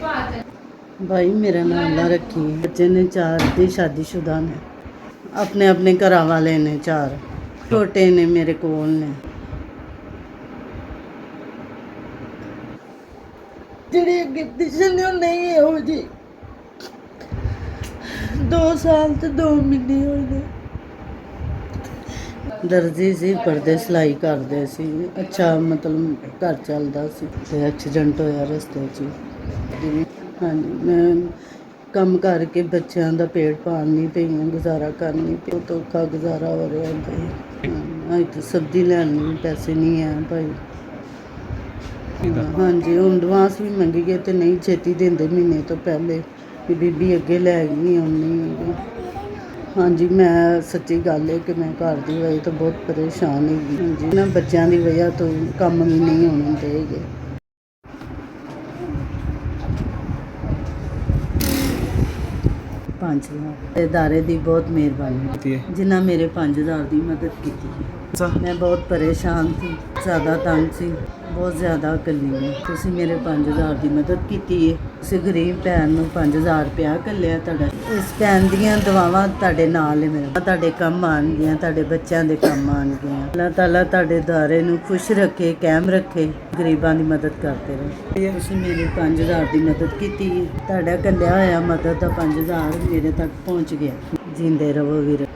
भाई मेरा नाम ना रखी है। बच्चे ने 4 दी शादीशुदा ने, अपने अपने घर वाले ने 4 छोटे ने मेरे कोल ने। ਜਿਹੜੀ ਕੰਡੀਸ਼ਨ ਉਹ ਨਹੀਂ ਇਹੋ ਜੀ 2 ਸਾਲ ਤੇ 2 ਮਹੀਨੇ ਹੋਏ ਨੇ। ਦਰਜੀ ਸੀ, ਪਰਦੇ ਸਿਲਾਈ ਕਰਦੇ ਸੀ, ਅੱਛਾ ਮਤਲਬ ਘਰ ਚੱਲਦਾ ਸੀ ਤੇ ਐਕਸੀਡੈਂਟ ਹੋਇਆ ਰਸਤੇ 'ਚ। ਹਾਂਜੀ ਮੈਂ ਕੰਮ ਕਰਕੇ ਬੱਚਿਆਂ ਦਾ ਪੇਟ ਪਾਲ ਨਹੀਂ ਪਈ ਹਾਂ, ਗੁਜ਼ਾਰਾ ਕਰ ਨਹੀਂ ਪਈ, ਬਹੁਤ ਔਖਾ ਗੁਜ਼ਾਰਾ ਹੋ ਰਿਹਾ ਭਾਈ। ਅੱਜ ਤਾਂ ਸਬਜ਼ੀ ਲੈਣ ਨੂੰ ਪੈਸੇ ਨਹੀਂ ਹੈ ਭਾਈ। ਹਾਂਜੀ ਹੁਣ ਐਡਵਾਂਸ ਵੀ ਮੰਗੀ ਗਏ ਤੇ ਨਹੀਂ ਛੇਤੀ ਦਿੰਦੇ ਮਹੀਨੇ ਤੋਂ ਪਹਿਲੇ ਵੀ ਬੀਬੀ ਅੱਗੇ ਲੈ ਗਈ ਆਉਣੀ। ਹਾਂਜੀ ਮੈਂ ਸੱਚੀ ਗੱਲ ਹੈ ਕਿ ਮੈਂ ਘਰ ਦੀ ਵਜ੍ਹਾ ਤੋਂ ਬਹੁਤ ਪਰੇਸ਼ਾਨ ਹੈਗੀ। ਹਾਂਜੀ ਇਹਨਾਂ ਬੱਚਿਆਂ ਦੀ ਵਜ੍ਹਾ ਤੋਂ ਕੰਮ ਵੀ ਨਹੀਂ ਹੋਣ ਦੇਗੇ। ਇਦਾਰੇ ਦੀ ਬਹੁਤ ਮਿਹਰਬਾਨੀ ਜਿਨ੍ਹਾਂ ਮੇਰੇ 5000 ਦੀ ਮਦਦ ਕੀਤੀ। ਮੈਂ ਬਹੁਤ ਪਰੇਸ਼ਾਨ ਸੀ, ਜ਼ਿਆਦਾ ਤੰਗ ਸੀ, ਬਹੁਤ ਜ਼ਿਆਦਾ ਇਕੱਲੀ ਹਾਂ। ਤੁਸੀਂ ਮੇਰੇ 5000 ਦੀ ਮਦਦ ਕੀਤੀ ਹੈ। ਤੁਸੀਂ ਗਰੀਬ ਭੈਣ ਨੂੰ 5000 ਰੁਪਇਆ ਘੱਲਿਆ। ਤੁਹਾਡਾ ਇਸ ਭੈਣ ਦੀਆਂ ਦੁਆਵਾਂ ਤੁਹਾਡੇ ਨਾਲ ਹੈ। ਮੇਰਾ ਤੁਹਾਡੇ ਕੰਮ ਆਉਣਗੀਆਂ, ਤੁਹਾਡੇ ਬੱਚਿਆਂ ਦੇ ਕੰਮ ਆਉਣਗੀਆਂ। ਅੱਲਾਹ ਤਾਲਾ ਤੁਹਾਡੇ ਇਦਾਰੇ ਨੂੰ ਖੁਸ਼ ਰੱਖੇ, ਕਾਇਮ ਰੱਖੇ, ਗਰੀਬਾਂ ਦੀ ਮਦਦ ਕਰਦੇ ਰਹੋ। ਤੁਸੀਂ ਮੇਰੀ 5000 ਦੀ ਮਦਦ ਕੀਤੀ ਹੈ। ਤੁਹਾਡਾ ਘੱਲਿਆ ਹੋਇਆ ਮਦਦ ਦਾ 5000 ਮੇਰੇ ਤੱਕ ਪਹੁੰਚ ਗਿਆ। ਜਿੰਦੇ ਰਹੋ ਵੀਰ।